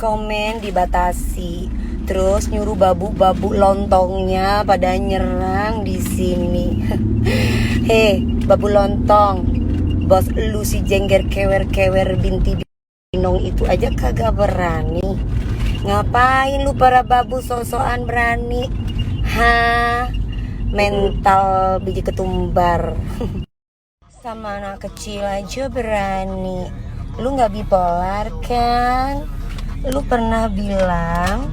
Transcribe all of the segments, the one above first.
komen dibatasi, terus nyuruh babu-babu lontongnya pada nyerang di sini. Hei, babu lontong, bos lu si Jengger kewer-kewer binti binong itu aja kagak berani. Ngapain lu para babu sosokan berani? Mental biji ketumbar. Sama anak kecil aja berani. Lu gak bipolar kan? Lu pernah bilang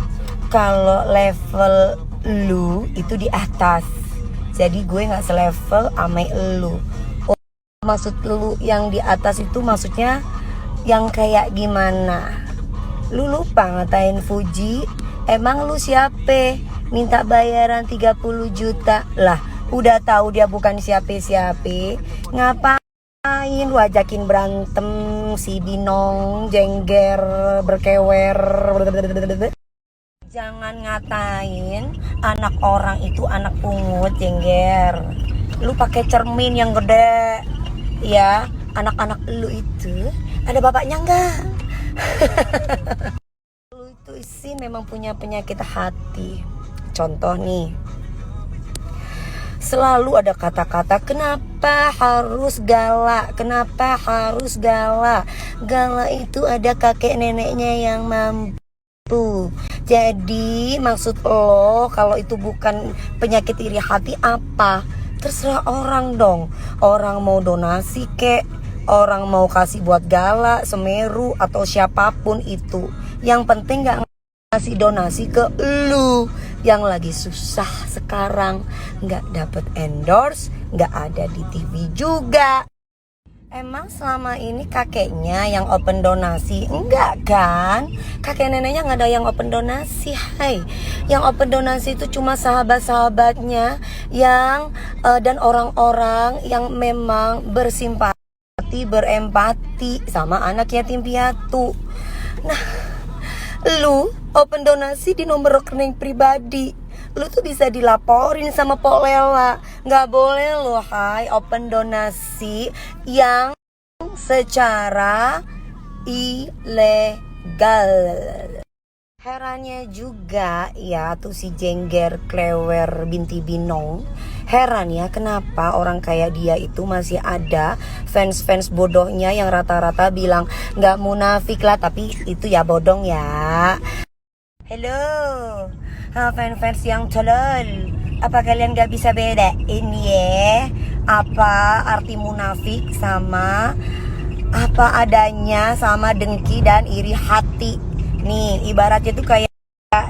kalau level lu itu di atas, jadi gue gak selevel sama lu. Oh, maksud lu yang di atas itu maksudnya yang kayak gimana? Lu lupa ngatain Fuji? Emang lu siapa? Minta bayaran 30 juta lah. Udah tahu dia bukan siapa-siapa. Ngapain lu ajakin berantem si Binong, Jengger, berkewer. Jangan ngatain anak orang itu anak pungut, Jengger. Lu pakai cermin yang gede. Ya, anak-anak lu itu ada bapaknya enggak? Lu itu sih memang punya penyakit hati. Contoh nih, selalu ada kata-kata kenapa harus galak, kenapa harus galak. Galak itu ada kakek neneknya yang mampu. Jadi maksud lo kalau itu bukan penyakit iri hati apa? Terserah orang dong. Orang mau donasi kek, orang mau kasih buat Galak, Semeru atau siapapun itu. Yang penting gak ngasih donasi ke lu yang lagi susah sekarang, nggak dapet endorse, nggak ada di TV juga. Emang selama ini kakeknya yang open donasi? Enggak kan? Kakek neneknya nggak ada yang open donasi. Hai, yang open donasi itu cuma sahabat-sahabatnya yang dan orang-orang yang memang bersimpati, berempati sama anak yatim piatu. Nah, lu open donasi di nomor rekening pribadi, lu tuh bisa dilaporin sama Pok Lela. Nggak boleh lo hai open donasi yang secara ilegal. Herannya juga ya tuh si Jengger klewer binti binong. Heran ya kenapa orang kayak dia itu masih ada fans-fans bodohnya yang rata-rata bilang nggak munafik lah, tapi itu ya bodong ya. Hello, fans-fans yang tolol, apa kalian gak bisa bedain ya apa arti munafik sama apa adanya sama dengki dan iri hati? Nih ibaratnya tuh kayak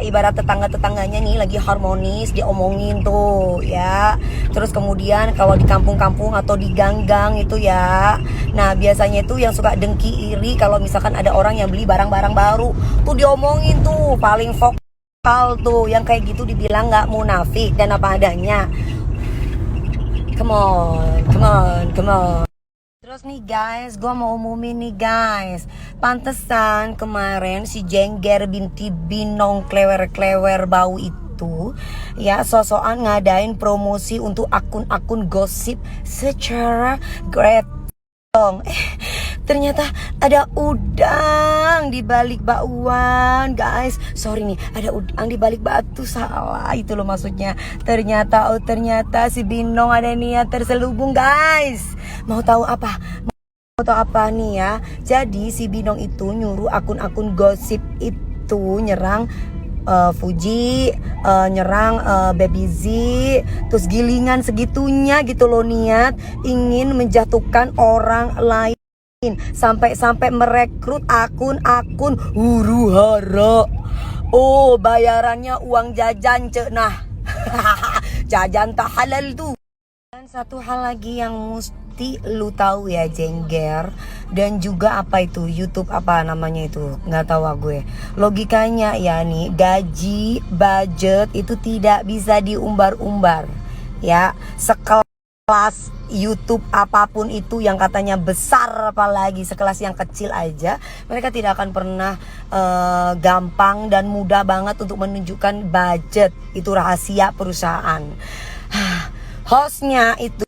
ibarat tetangga-tetangganya nih lagi harmonis diomongin tuh ya. Terus kemudian kalau di kampung-kampung atau di gang-gang itu ya, nah biasanya itu yang suka dengki iri kalau misalkan ada orang yang beli barang-barang baru tuh diomongin tuh paling vokal tuh. Yang kayak gitu dibilang gak munafik dan apa adanya. Come on. Terus nih guys, gue mau umumin nih guys, pantesan kemarin si Jengger binti binong klewer-klewer bau itu ya sosokan ngadain promosi untuk akun-akun gosip secara gretong. Ternyata ada udang di balik bakwan guys. Sorry nih, ada udang di balik batu, salah itu loh maksudnya. Ternyata si Binong ada niat terselubung guys. Mau tahu apa nih ya? Jadi si Binong itu nyuruh akun-akun gosip itu nyerang Fuji, nyerang Baby Z, terus gilingan segitunya gitu loh, niat ingin menjatuhkan orang lain. Sampai merekrut akun-akun huru hara. Oh, bayarannya uang jajan cek. Nah, jajan tak halal tuh. Dan satu hal lagi yang mesti lu tahu ya Jengger, dan juga apa itu YouTube apa namanya itu nggak tahu gue. Logikanya ya nih, gaji budget itu tidak bisa diumbar-umbar ya. Sekelas YouTube apapun itu yang katanya besar, apalagi sekelas yang kecil aja, mereka tidak akan pernah gampang dan mudah banget untuk menunjukkan budget. Itu rahasia perusahaan. Hostnya itu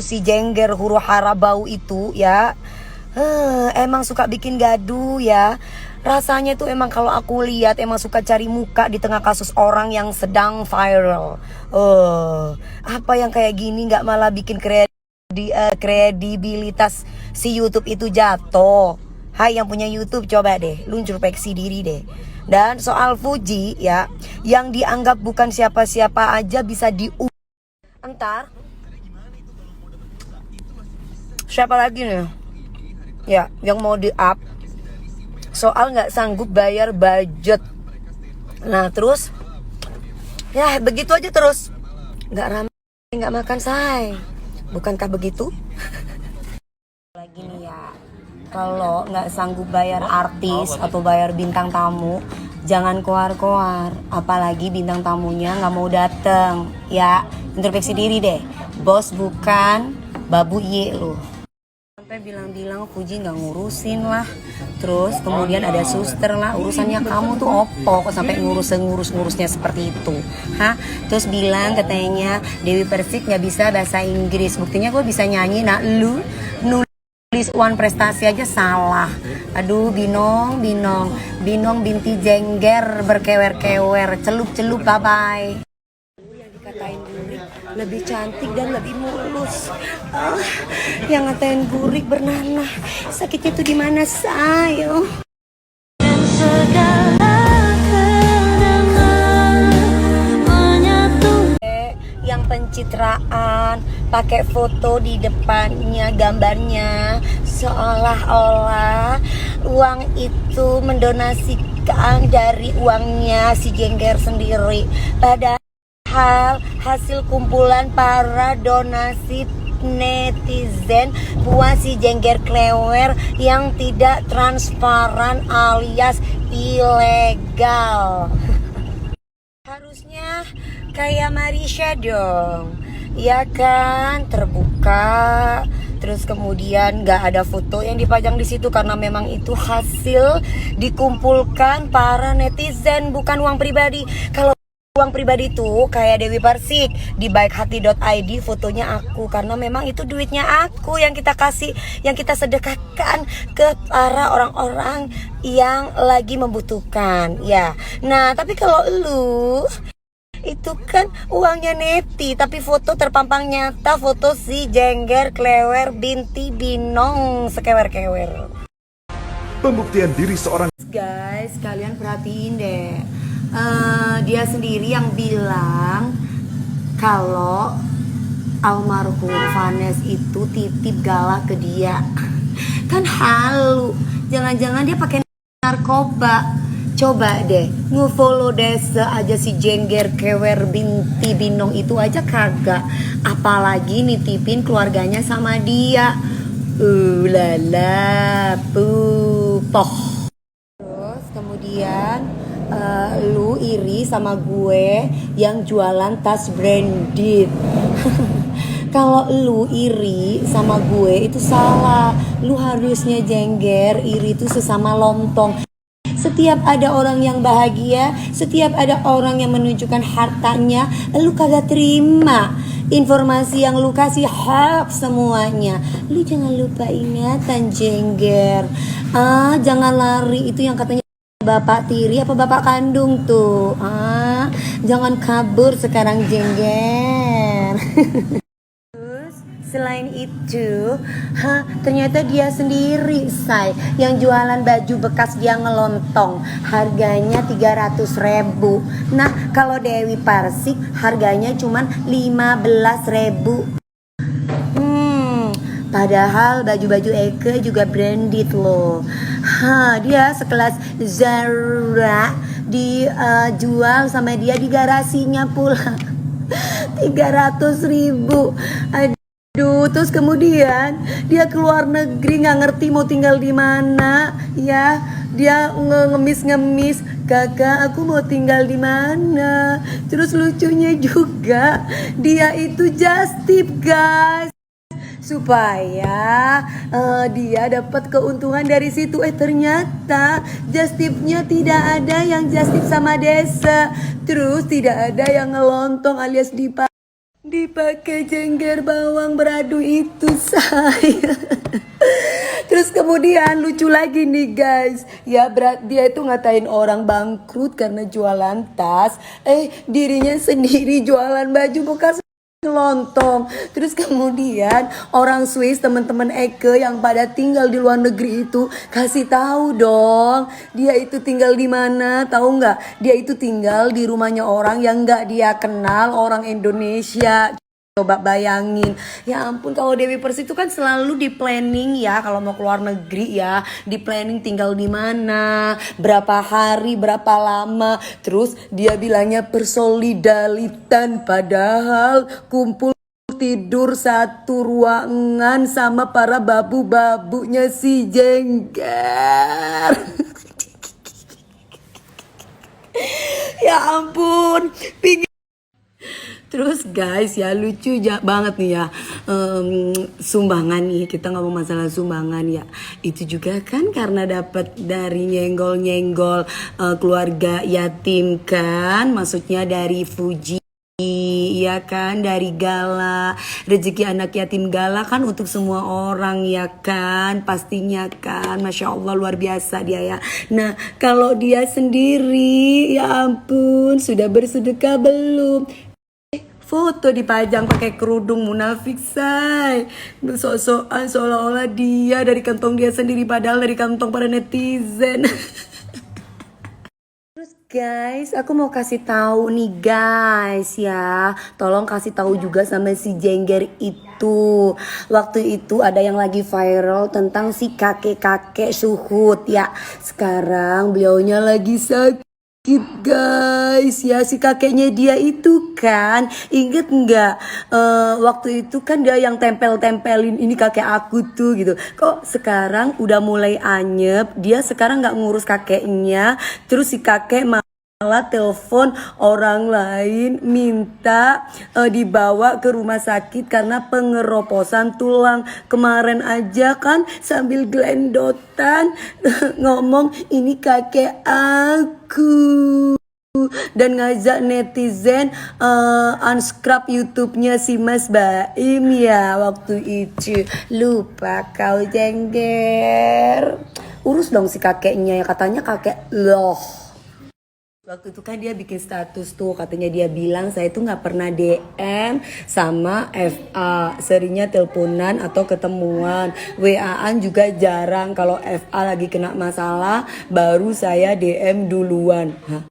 si Jengger huru hara bau itu ya, emang suka bikin gaduh ya. Rasanya tuh emang kalau aku lihat emang suka cari muka di tengah kasus orang yang sedang viral. Apa yang kayak gini nggak malah bikin kredibilitas si YouTube itu jatuh. Hai yang punya YouTube, coba deh lu introspeksi diri deh. Dan soal Fuji ya, yang dianggap bukan siapa-siapa aja bisa entar siapa lagi nih ya yang mau di-up soal nggak sanggup bayar budget. Nah terus ya begitu aja terus, nggak ramai nggak makan say, bukankah begitu? Lagi nih ya, kalau nggak sanggup bayar artis atau bayar bintang tamu, jangan koar-koar, apalagi bintang tamunya nggak mau dateng. Ya introspeksi diri deh, bos bukan babu ye lo. Sampai bilang-bilang Fuji nggak ngurusin lah, terus kemudian ada suster lah, urusannya kamu tuh opo kok sampai ngurusnya seperti itu, terus bilang katanya Dewi Persik nggak bisa bahasa Inggris, buktinya gue bisa nyanyi. Nah lu nulis one prestasi aja salah. Aduh binong binti jengger berkewer-kewer, celup bye bye. Yang dikatain Burik lebih cantik dan lebih mulus. Yang ngatain Burik bernanah, sakitnya tuh di mana sayo? Dan segala kenangan menyatu. Yang pencitraan pakai foto di depannya, gambarnya seolah-olah uang itu mendonasikan dari uangnya si Jengger sendiri, padahal hasil kumpulan para donasi netizen buat si Jengger Klewer yang tidak transparan alias ilegal. Harusnya kayak Marisha dong, ya kan, terbuka. Terus kemudian nggak ada foto yang dipajang di situ karena memang itu hasil dikumpulkan para netizen, bukan uang pribadi. Kalau uang pribadi tuh kayak Dewi Persik di baikhati.id fotonya aku, karena memang itu duitnya aku yang kita kasih, yang kita sedekahkan ke para orang-orang yang lagi membutuhkan ya. Nah tapi kalau lu itu kan uangnya neti, tapi foto terpampang nyata, foto si Jengger Klewer binti binong sekewer-kewer. Pembuktian diri seorang. Guys, kalian perhatiin deh, dia sendiri yang bilang kalau almarhum Vanes itu titip galak ke dia. Kan halu, jangan-jangan dia pakai narkoba. Coba deh, nge-follow desa aja si Jengger Klewer binti binong itu aja kagak, apalagi nitipin keluarganya sama dia. Lala pupoh. Terus kemudian lu iri sama gue yang jualan tas branded. Kalau lu iri sama gue itu salah. Lu harusnya Jengger iri itu sesama lontong. Setiap ada orang yang bahagia, setiap ada orang yang menunjukkan hartanya, lu kagak terima. Informasi yang lu kasih hoax semuanya. Lu jangan lupa ingatan Jengger. Jangan lari, itu yang katanya bapak tiri apa bapak kandung tuh. Jangan kabur sekarang Jengger. Selain itu, ternyata dia sendiri say yang jualan baju bekas dia ngelontong, harganya 300.000. Nah kalau Dewi Persik harganya cuman 15.000. Padahal baju-baju Eke juga branded loh. Dia sekelas Zara dijual sama dia di garasinya pula 300.000. Aduh, terus kemudian dia keluar negeri nggak ngerti mau tinggal di mana ya. Dia ngemis, kakak aku mau tinggal di mana. Terus lucunya juga dia itu just tip guys, supaya dia dapat keuntungan dari situ. Ternyata just tipnya tidak ada yang just tip sama desa. Terus tidak ada yang ngelontong alias dipakai Jengger bawang beradu itu saya. Terus kemudian lucu lagi nih guys, ya dia itu ngatain orang bangkrut karena jualan tas, dirinya sendiri jualan baju bekas lontong. Terus kemudian orang Swiss, teman-teman Eke yang pada tinggal di luar negeri itu kasih tahu dong, dia itu tinggal di mana, tahu nggak? Dia itu tinggal di rumahnya orang yang nggak dia kenal, orang Indonesia. Coba bayangin, ya ampun, kalau Dewi Persik itu kan selalu di planning ya, kalau mau keluar negeri ya, di planning tinggal di mana, berapa hari, berapa lama. Terus dia bilangnya persolidalitan, padahal kumpul tidur satu ruangan sama para babu-babunya si Jengger. Ya ampun, pingin. Terus guys ya lucu banget nih ya, sumbangan nih, kita ngomong masalah sumbangan ya, itu juga kan karena dapat dari nyenggol-nyenggol keluarga yatim kan, maksudnya dari Fuji. Iya kan, dari Gala, rezeki anak yatim Gala kan untuk semua orang ya kan, pastinya kan, Masya Allah luar biasa dia ya. Nah kalau dia sendiri, ya ampun, sudah bersedekah belum? Foto dipajang pakai kerudung, munafik say, sok-sokan seolah-olah dia dari kantong dia sendiri, padahal dari kantong para netizen. Terus guys, aku mau kasih tahu nih guys ya, tolong kasih tahu juga sama si Jengger itu. Waktu itu ada yang lagi viral tentang si kakek-kakek Suhut ya. Sekarang beliaunya lagi sakit guys ya, si kakeknya dia itu kan, inget nggak, waktu itu kan dia yang tempelin ini kakek aku tuh gitu. Kok sekarang udah mulai anyep, dia sekarang nggak ngurus kakeknya, terus si kakek malah telepon orang lain minta dibawa ke rumah sakit karena pengeroposan tulang. Kemarin aja kan sambil gelendotan ngomong ini kakek aku, dan ngajak netizen unsubscribe YouTube-nya si Mas Baim ya waktu itu. Lupa kau Jengger, urus dong si kakeknya ya, katanya kakek loh. Waktu itu kan dia bikin status tuh, katanya dia bilang saya tuh nggak pernah DM sama FA, seringnya teleponan atau ketemuan, WA-an juga jarang, kalau FA lagi kena masalah baru saya DM duluan. Hah?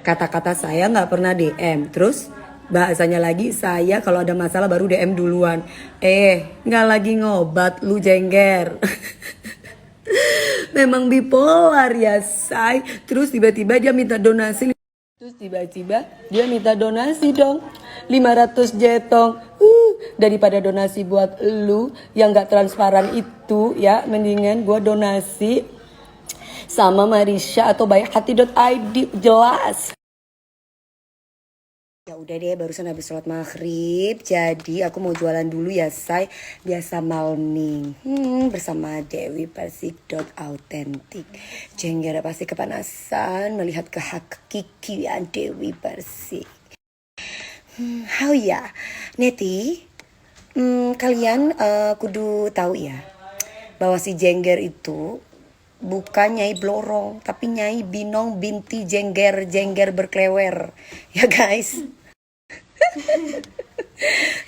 Kata-kata saya nggak pernah DM, terus bahasanya lagi saya kalau ada masalah baru DM duluan. Nggak lagi ngobat lu Jengger. Memang bipolar ya say. Terus tiba-tiba dia minta donasi. Terus tiba-tiba dia minta donasi dong 500 jetong. Daripada donasi buat lu yang gak transparan itu ya, mendingan gue donasi sama Marisha atau bayikhati.id, jelas. Ya udah deh, barusan habis sholat maghrib, jadi aku mau jualan dulu ya say, biasa malning bersama Dewi Persik .authentic. Jengger pasti kepanasan melihat kehakikian Dewi Persik. How ya Neti, kalian kudu tahu ya bahwa si Jengger itu bukan Nyai Blorong, tapi Nyai Binong binti Jengger berklewer ya guys.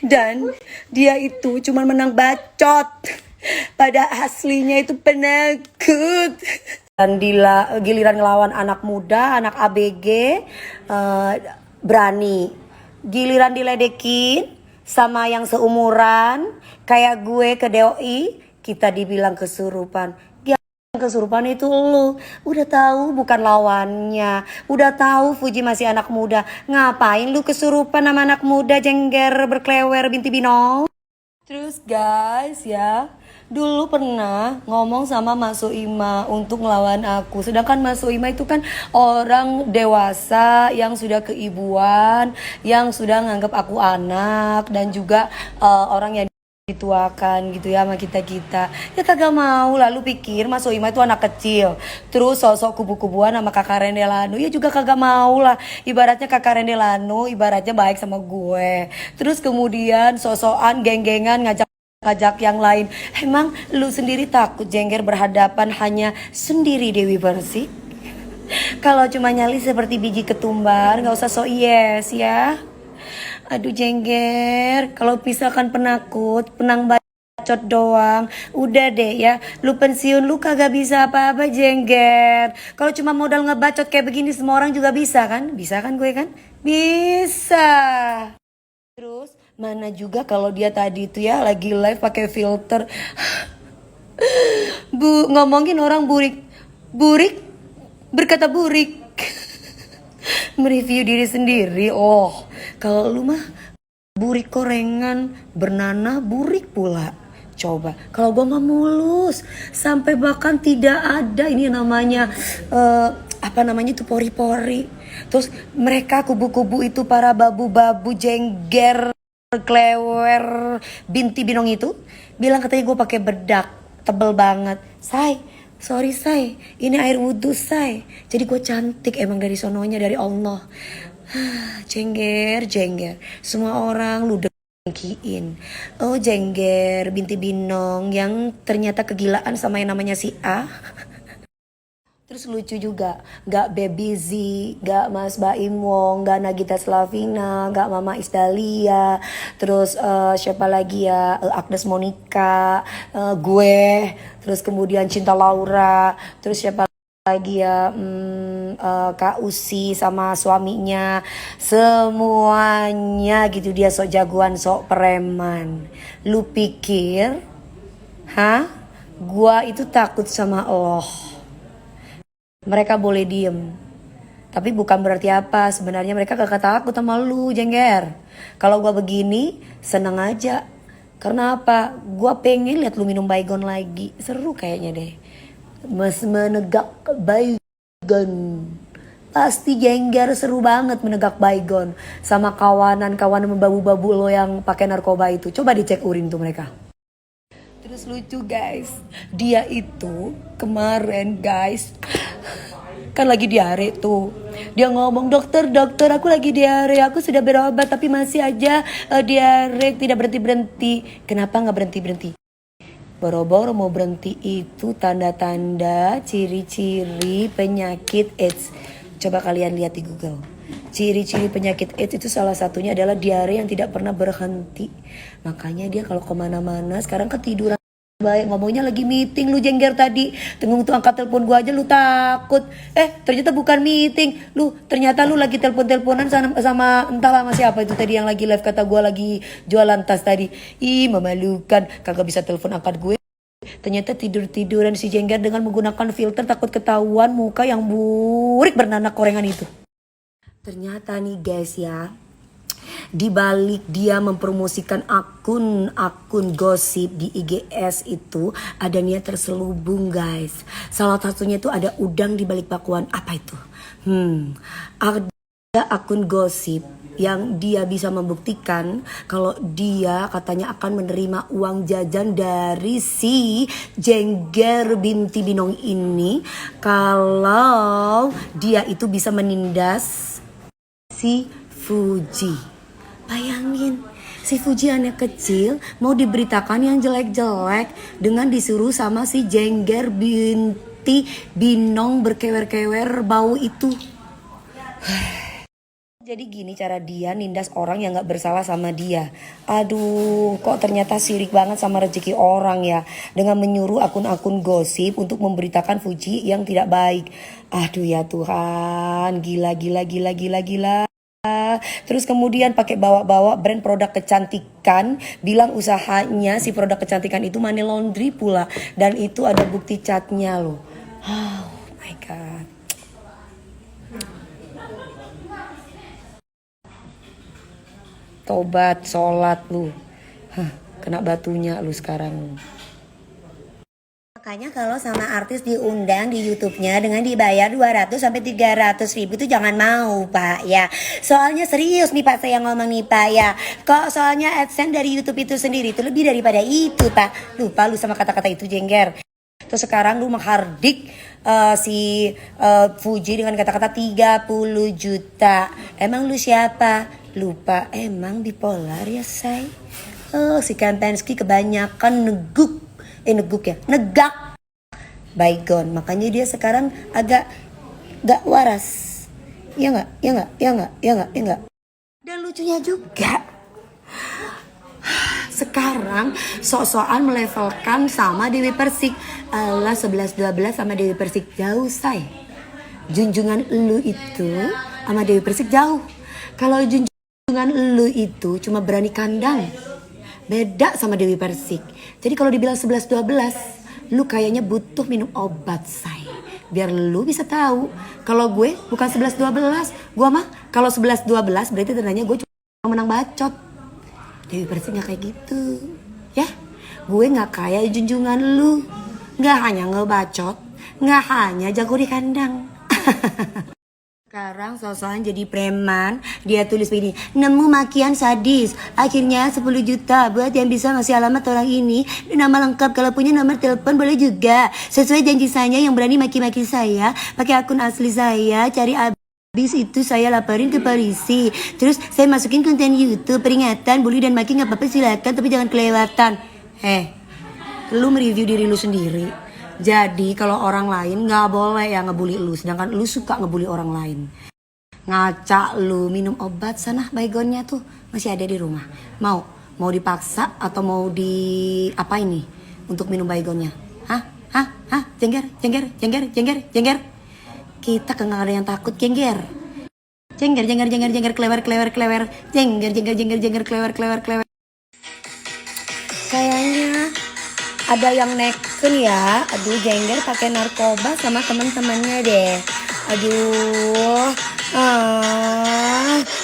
Dan dia itu cuma menang bacot, pada aslinya itu penakut. Dan giliran ngelawan anak muda, anak ABG, berani. Giliran diledekin sama yang seumuran kayak gue ke DOI, kita dibilang kesurupan. Kesurupan itu lu udah tahu bukan lawannya, udah tahu Fuji masih anak muda, ngapain lu kesurupan sama anak muda Jengger berklewer binti Binong. Terus guys ya, dulu pernah ngomong sama Mas Soima untuk ngelawan aku, sedangkan Mas Soima itu kan orang dewasa yang sudah keibuan, yang sudah nganggap aku anak, dan juga orang yang dituakan gitu ya sama kita-kita. Ya kagak mau, lalu pikir Mas Soima itu anak kecil, terus sosok kubu-kubuan sama kakak Rendelano. Ya juga kagak mau lah, ibaratnya kakak Rendelano ibaratnya baik sama gue, terus kemudian sosokan geng-gengan ngajak ngajak yang lain. Emang lu sendiri takut Jengger berhadapan hanya sendiri Dewi Persik? Kalau cuma nyali seperti biji ketumbar, gak usah so yes ya. Aduh Jengger, kalau misalkan penakut, penang bacot doang, udah deh ya. Lu pensiun lu kagak bisa apa-apa Jengger. Kalau cuma modal ngebacot kayak begini semua orang juga bisa kan? Bisa kan gue kan? Bisa. Terus mana juga kalau dia tadi itu ya lagi live pakai filter. Ngomongin orang burik. Burik berkata burik. Mereview diri sendiri. Oh, kalau lu mah burik korengan, bernanah burik pula. Coba, kalau gue mah mulus sampai bahkan tidak ada ini namanya apa namanya itu pori-pori. Terus mereka kubu-kubu itu para babu-babu Jengger Klewer Binti Binong itu bilang katanya gue pakai bedak tebel banget. Sorry say, ini air wudhu say. Jadi gue cantik emang dari sononya dari Allah. Jengger, semua orang lu dengkiin. Oh Jengger Binti Binong yang ternyata kegilaan sama yang namanya si A. Terus lucu juga, gak Baby Z, gak Mas Baim Wong, gak Nagita Slavina, gak Mama Isdalia, terus siapa lagi ya, Agnes Monica, gue, terus kemudian Cinta Laura, terus siapa lagi ya, Kak Usi sama suaminya, semuanya gitu dia sok jagoan, sok preman. Lu pikir, gua itu takut sama Allah? Mereka boleh diem, tapi bukan berarti apa. Sebenarnya mereka gak takut sama lu Jengger. Kalau gue begini seneng aja. Karena apa? Gue pengen lihat lu minum baygon lagi. Seru kayaknya deh. Mas menegak baygon. Pasti Jengger seru banget menegak baygon sama kawanan-kawanan babu-babu lo yang pakai narkoba itu. Coba dicek urin tuh mereka. Terus lucu guys, dia itu kemarin guys kan lagi diare tuh. Dia ngomong, dokter aku lagi diare, aku sudah berobat tapi masih aja diare tidak berhenti. Kenapa gak berhenti? Boro-boro mau berhenti itu tanda-tanda ciri-ciri penyakit AIDS. Coba kalian lihat di Google. Ciri-ciri penyakit AIDS itu salah satunya adalah diare yang tidak pernah berhenti. Makanya dia kalau kemana-mana sekarang ketiduran. Baik, ngomongnya lagi meeting lu Jengger tadi. Tengok tuh angkat telepon gua aja lu takut. Ternyata bukan meeting. Ternyata lu lagi telepon-teleponan sama entahlah sama siapa itu tadi yang lagi live kata gua lagi jualan tas tadi. Ih, memalukan. Kagak bisa telepon angkat gue. Ternyata tidur-tiduran si Jengger dengan menggunakan filter takut ketahuan muka yang burik bernanak korengan itu. Ternyata nih guys ya, di balik dia mempromosikan akun gosip di IGS itu ada niat terselubung guys. Salah satunya itu ada udang di balik bakwan. Apa itu? Ada akun gosip yang dia bisa membuktikan kalau dia katanya akan menerima uang jajan dari si Jengger Binti Binong ini kalau dia itu bisa menindas si Fuji. Bayangin, si Fuji anak kecil mau diberitakan yang jelek-jelek dengan disuruh sama si Jengger Binti Binong berkewer-kewer bau itu. Jadi gini cara dia nindas orang yang gak bersalah sama dia. Aduh, kok ternyata sirik banget sama rezeki orang ya. Dengan menyuruh akun-akun gosip untuk memberitakan Fuji yang tidak baik. Aduh ya Tuhan, gila. Terus kemudian pakai bawa-bawa brand produk kecantikan, bilang usahanya si produk kecantikan itu money laundry pula, dan itu ada bukti catnya loh. Oh my god. Tobat, sholat lu. Kena batunya lu sekarang. Makanya kalau sama artis diundang di YouTube-nya dengan dibayar 200 sampai 300 ribu itu jangan mau Pak ya. Soalnya serius nih Pak saya ngomong nih Pak ya. Kok soalnya AdSense dari YouTube itu sendiri itu lebih daripada itu Pak. Lupa lu sama kata-kata itu Jengger. Terus sekarang lu menghardik si Fuji dengan kata-kata 30 juta. Emang lu siapa? Lupa emang bipolar ya say. Si Kempensky kebanyakan negak baygon, makanya dia sekarang agak gak waras. Ya nggak. Dan lucunya juga, sekarang sok-sokan melevelkan sama Dewi Persik. Allah 11-12 sama Dewi Persik jauh, say. Junjungan lu itu sama Dewi Persik jauh. Kalau junjungan lu itu cuma berani kandang, beda sama Dewi Persik. Jadi kalau dibilang 11-12, lu kayaknya butuh minum obat, say. Biar lu bisa tahu kalau gue bukan 11-12. Gue mah kalau 11-12 berarti tandanya gue cuma menang bacot. Dewi Persik gak kayak gitu, ya. Gue gak kayak junjungan lu, gak hanya ngebacot, gak hanya jago di kandang. Sekarang sosokan jadi preman, dia tulis begini, nemu makian sadis, akhirnya 10 juta buat yang bisa ngasih alamat orang ini, nama lengkap, kalau punya nomor telepon boleh juga, sesuai janji saya yang berani maki-maki saya, pakai akun asli saya, cari abis itu saya laporin ke polisi, terus saya masukin konten YouTube, peringatan, bully dan maki gak apa-apa silakan, tapi jangan kelewatan. Lu mereview diri lu sendiri. Jadi kalau orang lain gak boleh ya ngebully lu, sedangkan lu suka ngebully orang lain. Ngaca lu, minum obat sana, baygonnya tuh masih ada di rumah. Mau dipaksa atau mau di apa ini untuk minum baygonnya? Hah? Jengger. Kita kan gak ada yang takut, jengger. Jengger, klewer. Jengger, klewer. Kayaknya ada yang neken ya. Aduh, jengger pakai narkoba sama teman-temannya deh. Aduh,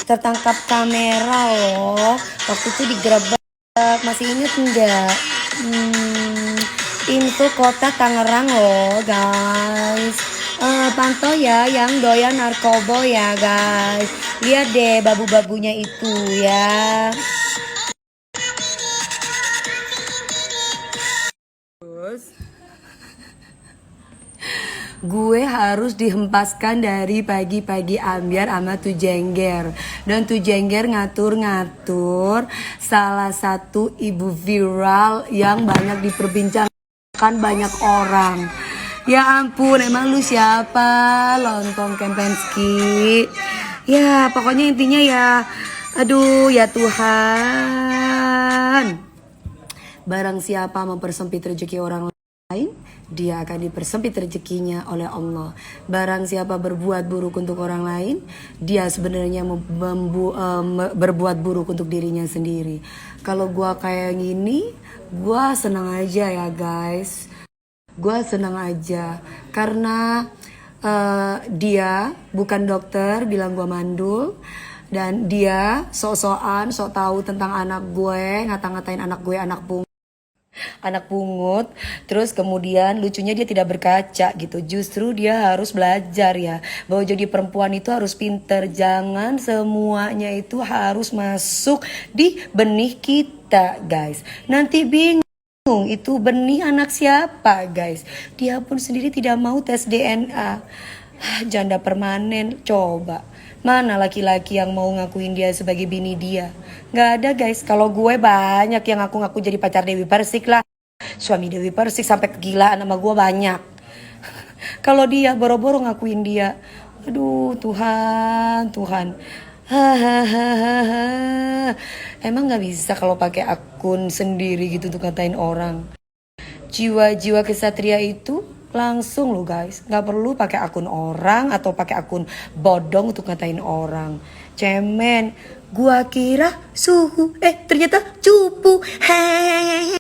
tertangkap kamera loh. Waktu itu digerebek. Masih inget enggak? Info kota Tangerang loh, guys. Pantau ya yang doyan narkoba ya, guys. Lihat deh babu-babunya itu ya. Gue harus dihempaskan dari pagi-pagi ambiar sama tuh jengger. Dan tuh jengger ngatur-ngatur salah satu ibu viral yang banyak diperbincangkan banyak orang. Ya ampun, emang lu siapa? Lontong Kempensky. Ya pokoknya intinya ya, aduh ya Tuhan. Barang siapa mempersempit rezeki orang lain, dia akan dipersempit rezekinya oleh Allah. Barang siapa berbuat buruk untuk orang lain, dia sebenarnya berbuat buruk untuk dirinya sendiri. Kalau gua kayak gini, gua senang aja ya guys. Gua senang aja karena dia bukan dokter bilang gua mandul, dan dia sok-sokan sok tahu tentang anak gue, ngata-ngatain anak gue anak pungut. Terus kemudian lucunya dia tidak berkaca gitu. Justru dia harus belajar ya, bahwa jadi perempuan itu harus pinter. Jangan semuanya itu harus masuk di benih kita, guys. Nanti bingung itu benih anak siapa, guys. Dia pun sendiri tidak mau tes DNA. Janda permanen, coba. Mana laki-laki yang mau ngakuin dia sebagai bini dia? Gak ada, guys. Kalau gue banyak yang ngaku-ngaku jadi pacar Dewi Persik lah. Suami Dewi Persik sampai kegilaan sama gue banyak. Kalau dia boro-boro ngakuin dia. Aduh, Tuhan. Emang gak bisa kalau pakai akun sendiri gitu tuh ngatain orang. Jiwa-jiwa kesatria itu langsung lo guys, gak perlu pakai akun orang atau pakai akun bodong untuk ngatain orang. Cemen, gua kira suhu, ternyata cupu. Hehehe.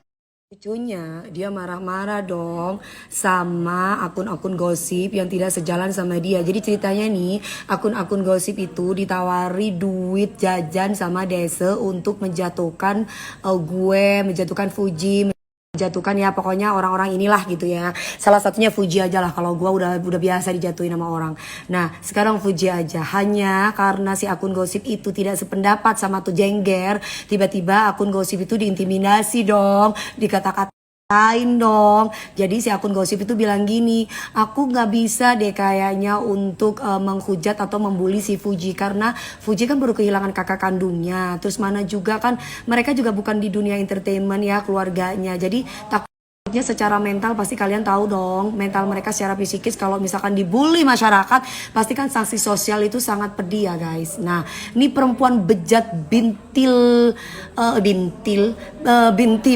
Lucunya dia marah-marah dong sama akun-akun gosip yang tidak sejalan sama dia. Jadi ceritanya nih, akun-akun gosip itu ditawari duit jajan sama Dese untuk menjatuhkan gue, menjatuhkan Fuji, menjatuhkan ya pokoknya orang-orang inilah gitu ya. Salah satunya Fuji aja lah, kalau gue udah biasa dijatuhin sama orang. Nah sekarang Fuji aja, hanya karena si akun gosip itu tidak sependapat sama tuh jengger, tiba-tiba akun gosip itu diintimidasi dong, dikata-kata lain dong. Jadi si akun gosip itu bilang gini, aku nggak bisa deh kayaknya untuk menghujat atau membuli si Fuji, karena Fuji kan baru kehilangan kakak kandungnya. Terus mana juga kan mereka juga bukan di dunia entertainment ya keluarganya. Jadi takutnya secara mental pasti kalian tahu dong, mental mereka secara psikis kalau misalkan dibully masyarakat pasti kan sanksi sosial itu sangat pedih ya guys. Nah ini perempuan bejat binti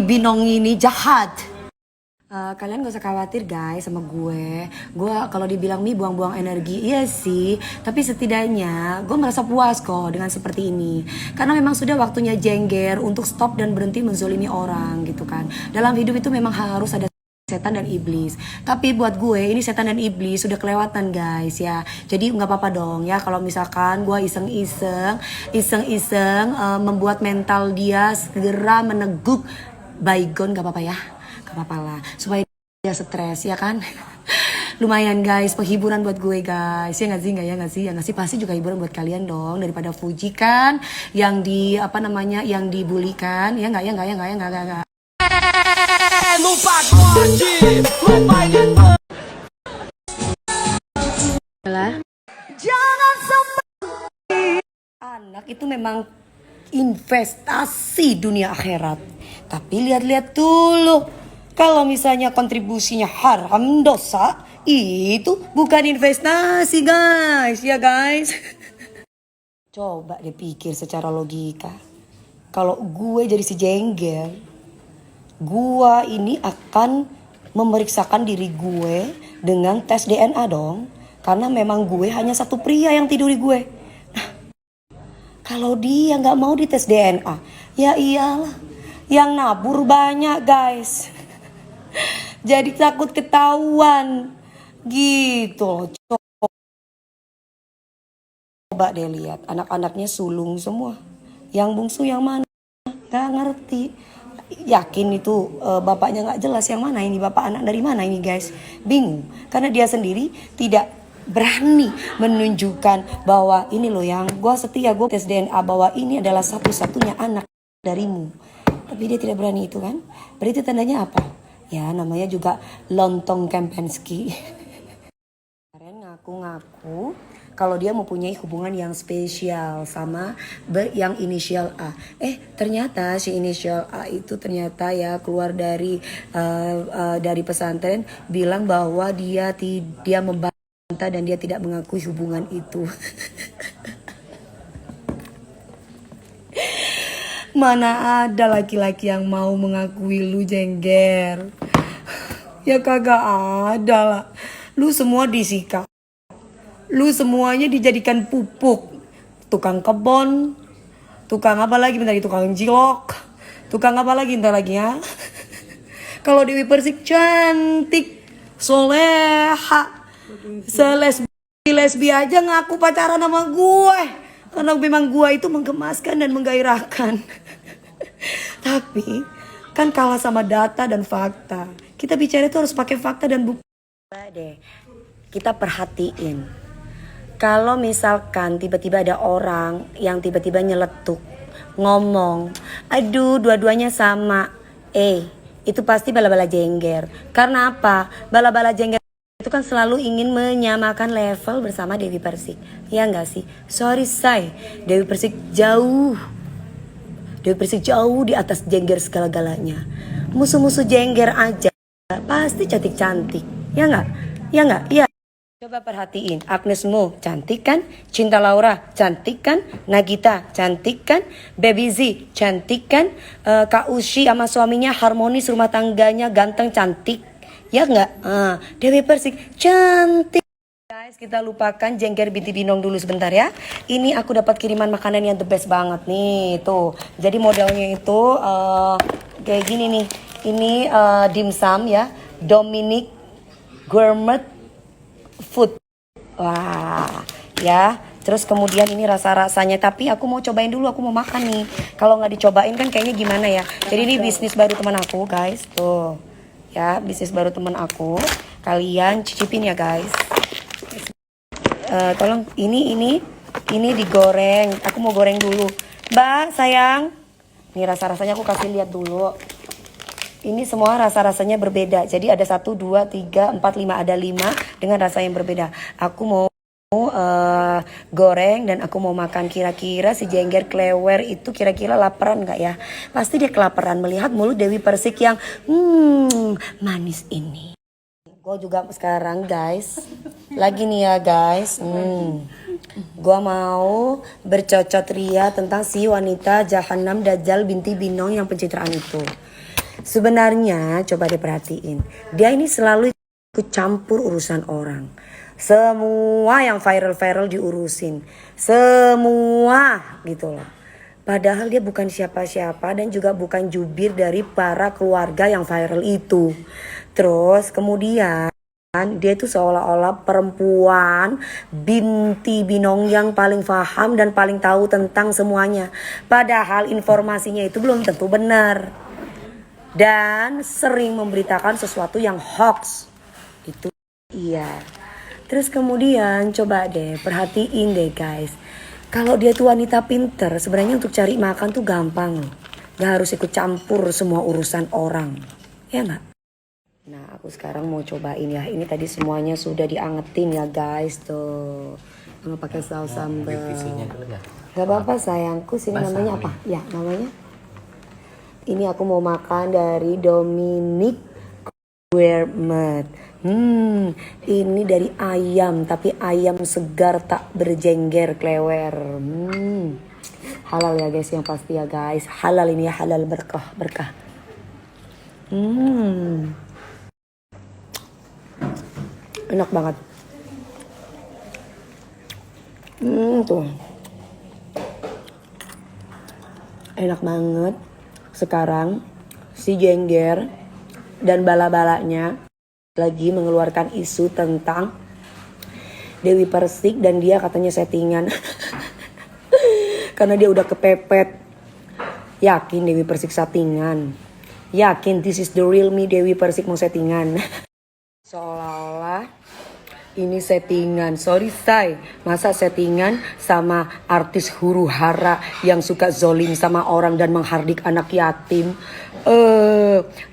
binong ini jahat. Kalian gak usah khawatir guys sama gue. Gue kalau dibilang nih buang-buang energi, iya sih. Tapi setidaknya gue merasa puas kok dengan seperti ini. Karena memang sudah waktunya jengger untuk stop dan berhenti menzolimi orang gitu kan. Dalam hidup itu memang harus ada setan dan iblis. Tapi buat gue ini setan dan iblis sudah kelewatan guys ya. Jadi nggak apa-apa dong ya kalau misalkan gue iseng-iseng membuat mental dia segera meneguk baygon, nggak apa-apa ya. Apa lah supaya dia stres ya kan. Lumayan guys, penghiburan buat gue guys, ya nggak sih pasti juga hiburan buat kalian dong, daripada Fuji kan yang yang dibulikan, ya nggak. Jangan sampai anak itu memang investasi dunia akhirat, tapi lihat-lihat dulu. Kalau misalnya kontribusinya haram dosa, itu bukan investasi guys, ya guys. Coba deh pikir secara logika. Kalau gue jadi si jengger, gue ini akan memeriksakan diri gue dengan tes DNA dong. Karena memang gue hanya satu pria yang tiduri gue. Nah, kalau dia gak mau dites DNA, ya iyalah. Yang nabur banyak guys. Jadi takut ketahuan gitu loh. Coba deh lihat anak-anaknya sulung semua. Yang bungsu yang mana? Gak ngerti. Yakin itu bapaknya gak jelas yang mana ini, bapak anak dari mana ini guys. Bingung karena dia sendiri tidak berani menunjukkan bahwa ini loh yang gue setia, gue tes DNA bahwa ini adalah satu-satunya anak darimu. Tapi dia tidak berani itu kan. Berarti tandanya apa? Ya namanya juga lontong Kempensky. Karen ngaku-ngaku kalau dia mempunyai hubungan yang spesial sama yang inisial A. Ternyata si inisial A itu ternyata ya keluar dari pesantren bilang bahwa dia membantah dan dia tidak mengakui hubungan itu. Mana ada laki-laki yang mau mengakui lu jengger? Ya kagak ada lah. Lu semua disikat. Lu semuanya dijadikan pupuk. Tukang kebon. Tukang apa lagi? Bentar lagi tukang cilok. Tukang apa lagi? Bentar lagi ya. Kalau Dewi Persik cantik. Soleha. Lesbi aja ngaku pacaran sama gue. Karena memang gue itu menggemaskan dan menggairahkan. Tapi kan kalah sama data dan fakta. Kita bicara itu harus pakai fakta dan bukti. Deh, kita perhatiin. Kalau misalkan tiba-tiba ada orang yang tiba-tiba nyeletuk, ngomong, aduh dua-duanya sama. Itu pasti bala-bala jengger. Karena apa? Bala-bala jengger itu kan selalu ingin menyamakan level bersama Dewi Persik. Ya enggak sih? Sorry say, Dewi Persik jauh di atas jengger segala-galanya. Musuh-musuh jengger aja pasti cantik-cantik. Ya enggak? Iya. Coba perhatiin, Agnes Mo cantik kan? Cinta Laura cantik kan? Nagita cantik kan? Baby Z cantik kan? Kak Ushi sama suaminya harmonis, rumah tangganya ganteng cantik. Ya enggak? Dewi Persik cantik. Guys, kita lupakan jengger binti binong dulu sebentar ya. Ini aku dapat kiriman makanan yang the best banget nih. Tuh. Jadi modelnya itu kayak gini nih. Ini dimsum ya. Dominic Gourmet Food. Wah, ya. Terus kemudian ini rasa-rasanya, tapi aku mau cobain dulu, aku mau makan nih. Kalau nggak dicobain kan kayaknya gimana ya. Jadi ini bisnis baru teman aku, guys. Tuh. Ya, bisnis baru teman aku. Kalian cicipin ya, guys. Tolong ini digoreng. Aku mau goreng dulu. Mbak, sayang. Nih rasa-rasanya aku kasih lihat dulu. Ini semua rasa-rasanya berbeda. Jadi ada 1, 2, 3, 4, 5. Ada 5 dengan rasa yang berbeda. Aku mau goreng dan aku mau makan. Kira-kira si Jengger Klewer itu kira-kira laparan gak ya? Pasti dia kelaparan melihat mulut Dewi Persik yang manis ini. Gue juga sekarang guys, lagi nih ya guys, gue mau bercocot ria tentang si wanita Jahanam Dajjal binti Binong yang pencitraan itu. Sebenarnya coba diperhatiin, dia ini selalu ikut campur urusan orang. Semua yang viral-viral diurusin, semua gitu loh. Padahal dia bukan siapa-siapa dan juga bukan jubir dari para keluarga yang viral itu. Terus kemudian dia itu seolah-olah perempuan binti Binong yang paling paham dan paling tahu tentang semuanya. Padahal informasinya itu belum tentu benar. Dan sering memberitakan sesuatu yang hoax. Itu iya. Terus kemudian coba deh perhatiin deh guys. Kalau dia tuh wanita pinter, sebenarnya untuk cari makan tuh gampang loh. Gak harus ikut campur semua urusan orang. Ya gak? Nah aku sekarang mau cobain ya. Ini tadi semuanya sudah diangetin ya guys tuh. Sama pakai saus sambal. Gak apa-apa sayangku. Sini namanya apa? Ya namanya. Ini aku mau makan dari Dominic Gourmet. Ini dari ayam, tapi ayam segar tak berjengger klewer. Halal ya guys, yang pasti ya guys. Halal ini ya, halal berkah. Enak banget. Tuh. Enak banget. Sekarang si Jengger dan bala-balanya lagi mengeluarkan isu tentang Dewi Persik dan dia katanya settingan. Karena dia udah kepepet. Yakin Dewi Persik settingan? Yakin this is the real me, Dewi Persik mau settingan? Seolah-olah ini settingan. Sorry say, masa settingan sama artis huru hara yang suka zolim sama orang dan menghardik anak yatim?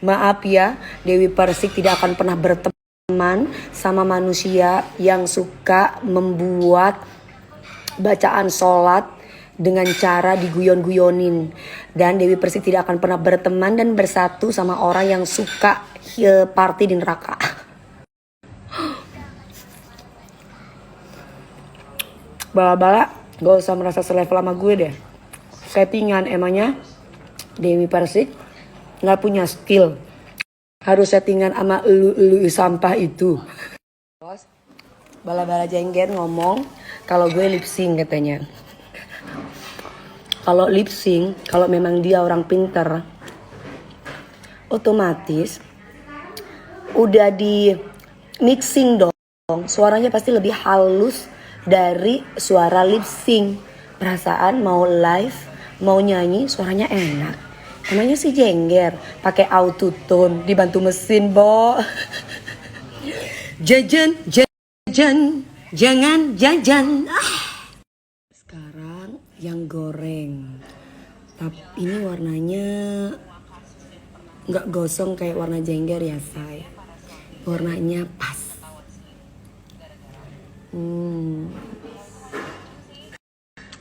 Maaf ya, Dewi Persik tidak akan pernah berteman sama manusia yang suka membuat bacaan sholat dengan cara diguyon-guyonin. Dan Dewi Persik tidak akan pernah berteman dan bersatu sama orang yang suka party di neraka. Bala-bala gak usah merasa selevel sama gue deh. Settingan emangnya Dewi Persik gak punya skill. Harus settingan sama elu sampah itu. Bala-bala Jengger ngomong kalau gue lip sync katanya. Kalau lip sync, kalau memang dia orang pinter, otomatis udah di mixing dong. Suaranya pasti lebih halus dari suara lip sync. Perasaan mau live, mau nyanyi suaranya enak. Namanya si Jengger pakai autotune dibantu mesin, Bo. Jajan, jangan jajan. Sekarang yang goreng. Tapi ini warnanya nggak gosong kayak warna Jengger ya, say. Warnanya pas.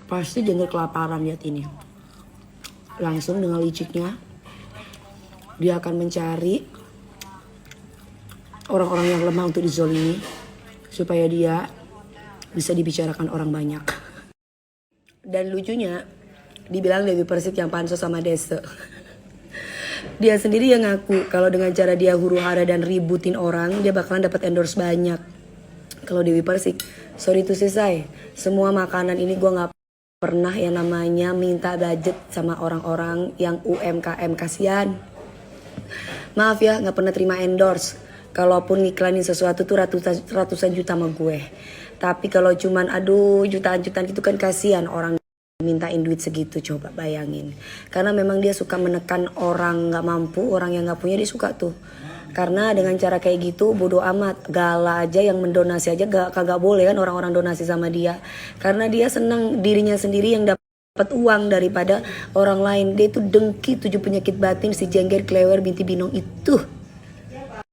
Pasti Jengger kelaparan lihat ini. Langsung dengan liciknya dia akan mencari orang-orang yang lemah untuk dizolimi supaya dia bisa dibicarakan orang banyak. Dan lucunya dibilang Dewi Persik yang pansos sama Dese. Dia sendiri yang ngaku kalau dengan cara dia huru hara dan ributin orang dia bakalan dapat endorse banyak. Kalau Dewi Persik, sorry to say, semua makanan ini gue gak pernah yang namanya minta budget sama orang-orang yang UMKM, kasihan. Maaf ya, gak pernah terima endorse. Kalaupun ngiklanin sesuatu tuh ratusan juta sama gue. Tapi kalau cuman jutaan-jutaan gitu kan kasihan orang mintain duit segitu, coba bayangin. Karena memang dia suka menekan orang gak mampu, orang yang gak punya dia suka tuh. Karena dengan cara kayak gitu bodoh amat, gala aja yang mendonasi aja kagak boleh kan orang-orang donasi sama dia. Karena dia senang dirinya sendiri yang dapat dapat uang daripada orang lain. Dia itu dengki 7 penyakit batin si Jengger Klewer binti Binong itu.